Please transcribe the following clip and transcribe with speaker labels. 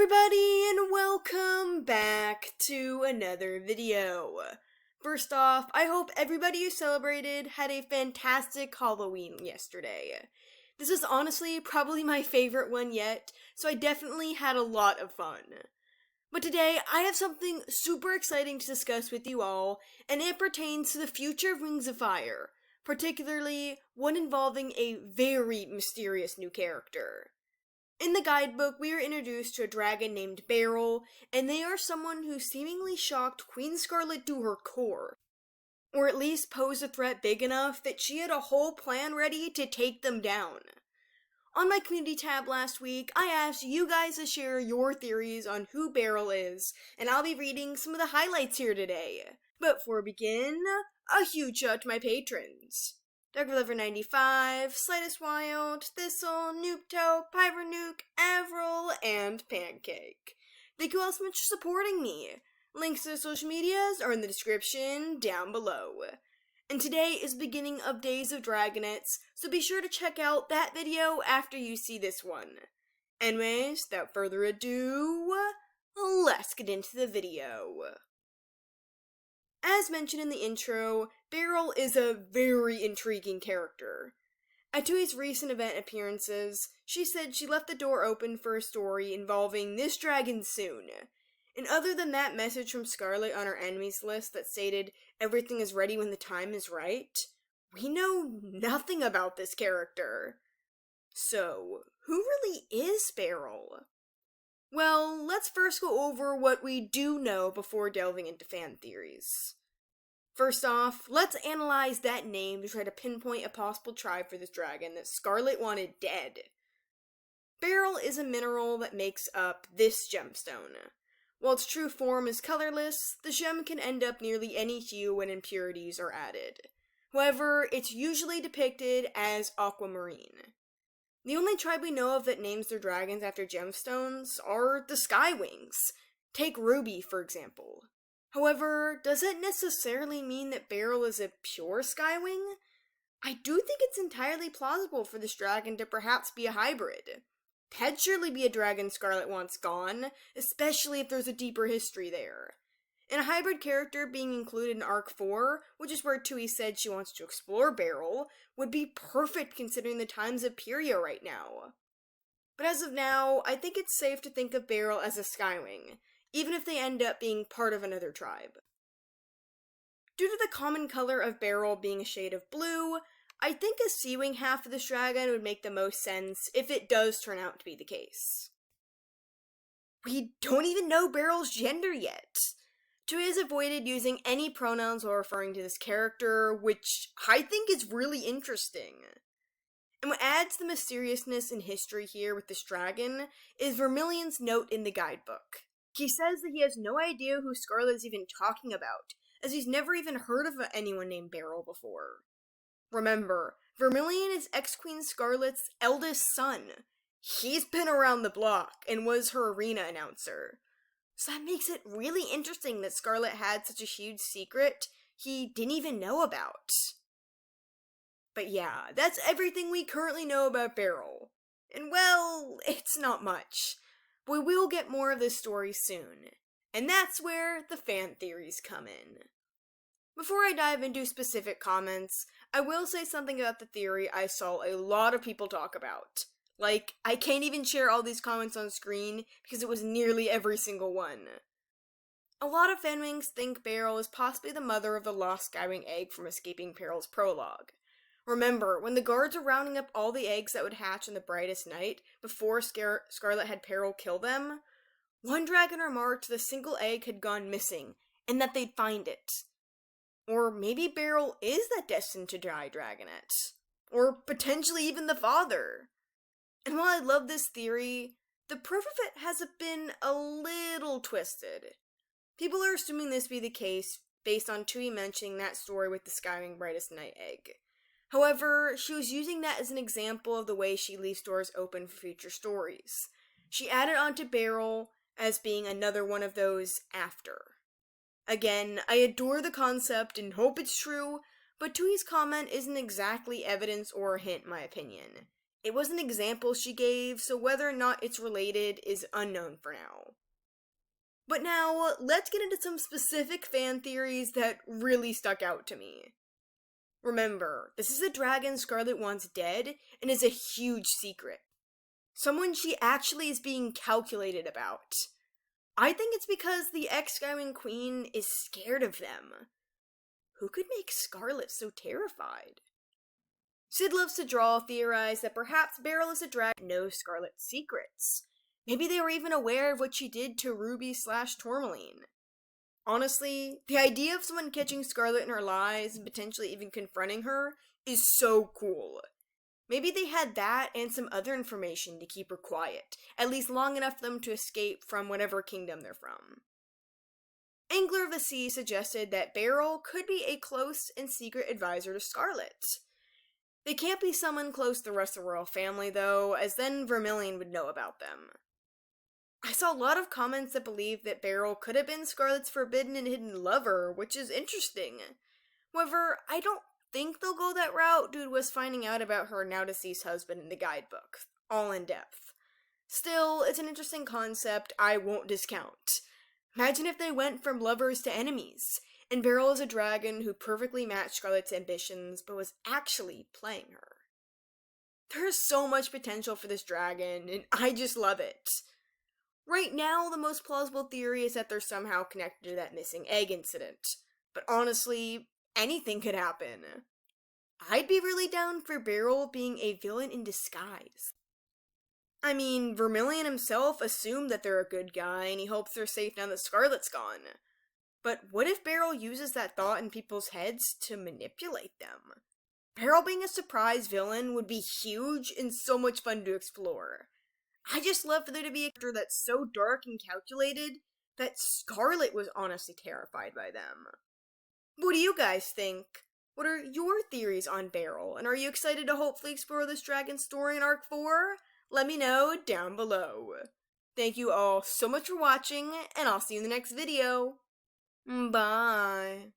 Speaker 1: everybody, and welcome back to another video. First off, I hope everybody who celebrated had a fantastic Halloween yesterday. This is honestly probably my favorite one yet, so I definitely had a lot of fun. But today, I have something super exciting to discuss with you all, and it pertains to the future of Wings of Fire, particularly one involving a very mysterious new character. In the guidebook, we are introduced to a dragon named Beryl, and they are someone who seemingly shocked Queen Scarlet to her core, or at least posed a threat big enough that she had a whole plan ready to take them down. On my community tab last week, I asked you guys to share your theories on who Beryl is, and I'll be reading some of the highlights here today. But before we begin, a huge shout out to my patrons. DarkLover95, Slightest Wild, Thistle, Noopto, Pyvernuke, Avril, and Pancake. Thank you all so much for supporting me. Links to the social medias are in the description down below. And today is the beginning of Days of Dragonets, so be sure to check out that video after you see this one. Anyways, without further ado, let's get into the video. As mentioned in the intro, Beryl is a very intriguing character. At Tui's recent event appearances, she said she left the door open for a story involving this dragon soon. And other than that message from Scarlet on her enemies list that stated everything is ready when the time is right, we know nothing about this character. So, who really is Beryl? Well, let's first go over what we do know before delving into fan theories. First off, let's analyze that name to try to pinpoint a possible tribe for this dragon that Scarlet wanted dead. Beryl is a mineral that makes up this gemstone. While its true form is colorless, the gem can end up nearly any hue when impurities are added. However, it's usually depicted as aquamarine. The only tribe we know of that names their dragons after gemstones are the Skywings. Take Ruby, for example. However, does it necessarily mean that Beryl is a pure Skywing? I do think it's entirely plausible for this dragon to perhaps be a hybrid. That'd surely be a dragon Scarlet wants gone, especially if there's a deeper history there. And a hybrid character being included in Arc 4, which is where Tui said she wants to explore Beryl, would be perfect considering the times of Pyria right now. But as of now, I think it's safe to think of Beryl as a Skywing, even if they end up being part of another tribe. Due to the common color of Beryl being a shade of blue, I think a Sea-Wing half of this dragon would make the most sense if it does turn out to be the case. We don't even know Beryl's gender yet. Tui has avoided using any pronouns while referring to this character, which I think is really interesting. And what adds the mysteriousness and history here with this dragon is Vermilion's note in the guidebook. He says that he has no idea who Scarlet is even talking about, as he's never even heard of anyone named Beryl before. Remember, Vermilion is ex-Queen Scarlet's eldest son. He's been around the block and was her arena announcer. So that makes it really interesting that Scarlet had such a huge secret he didn't even know about. But yeah, that's everything we currently know about Beryl. And well, it's not much. But we will get more of this story soon. And that's where the fan theories come in. Before I dive into specific comments, I will say something about the theory I saw a lot of people talk about. Like, I can't even share all these comments on screen because it was nearly every single one. A lot of fanwings think Beryl is possibly the mother of the lost Skywing egg from Escaping Peril's prologue. Remember, when the guards were rounding up all the eggs that would hatch on the brightest night before Scarlet had Peril kill them, one dragon remarked the single egg had gone missing and that they'd find it. Or maybe Beryl is that destined to die dragonet. Or potentially even the father. And while I love this theory, the proof of it has been a little twisted. People are assuming this to be the case based on Tui mentioning that story with the Skywing Brightest Night egg. However, she was using that as an example of the way she leaves doors open for future stories. She added onto Beryl as being another one of those after. Again, I adore the concept and hope it's true, but Tui's comment isn't exactly evidence or a hint in my opinion. It was an example she gave, so whether or not it's related is unknown for now. But now, let's get into some specific fan theories that really stuck out to me. Remember, this is a dragon Scarlet wants dead, and is a huge secret. Someone she actually is being calculated about. I think it's because the ex-Skywing Queen is scared of them. Who could make Scarlet so terrified? Sid loves to draw theorize that perhaps Beryl is a dragon and knows Scarlet's secrets. Maybe they were even aware of what she did to Ruby/Tourmaline. Honestly, the idea of someone catching Scarlet in her lies and potentially even confronting her is so cool. Maybe they had that and some other information to keep her quiet, at least long enough for them to escape from whatever kingdom they're from. Angler of the Sea suggested that Beryl could be a close and secret advisor to Scarlet. They can't be someone close to the rest of the royal family, though, as then Vermilion would know about them. I saw a lot of comments that believed that Beryl could have been Scarlet's forbidden and hidden lover, which is interesting. However, I don't think they'll go that route due to us finding out about her now-deceased husband in the guidebook, all in depth. Still, it's an interesting concept I won't discount. Imagine if they went from lovers to enemies, and Beryl is a dragon who perfectly matched Scarlet's ambitions but was actually playing her. There's so much potential for this dragon, and I just love it. Right now, the most plausible theory is that they're somehow connected to that missing egg incident. But honestly, anything could happen. I'd be really down for Beryl being a villain in disguise. I mean, Vermilion himself assumed that they're a good guy and he hopes they're safe now that Scarlet's gone. But what if Beryl uses that thought in people's heads to manipulate them? Beryl being a surprise villain would be huge and so much fun to explore. I just love for there to be a character that's so dark and calculated that Scarlet was honestly terrified by them. What do you guys think? What are your theories on Beryl, and are you excited to hopefully explore this dragon story in Arc 4? Let me know down below. Thank you all so much for watching, and I'll see you in the next video. Bye.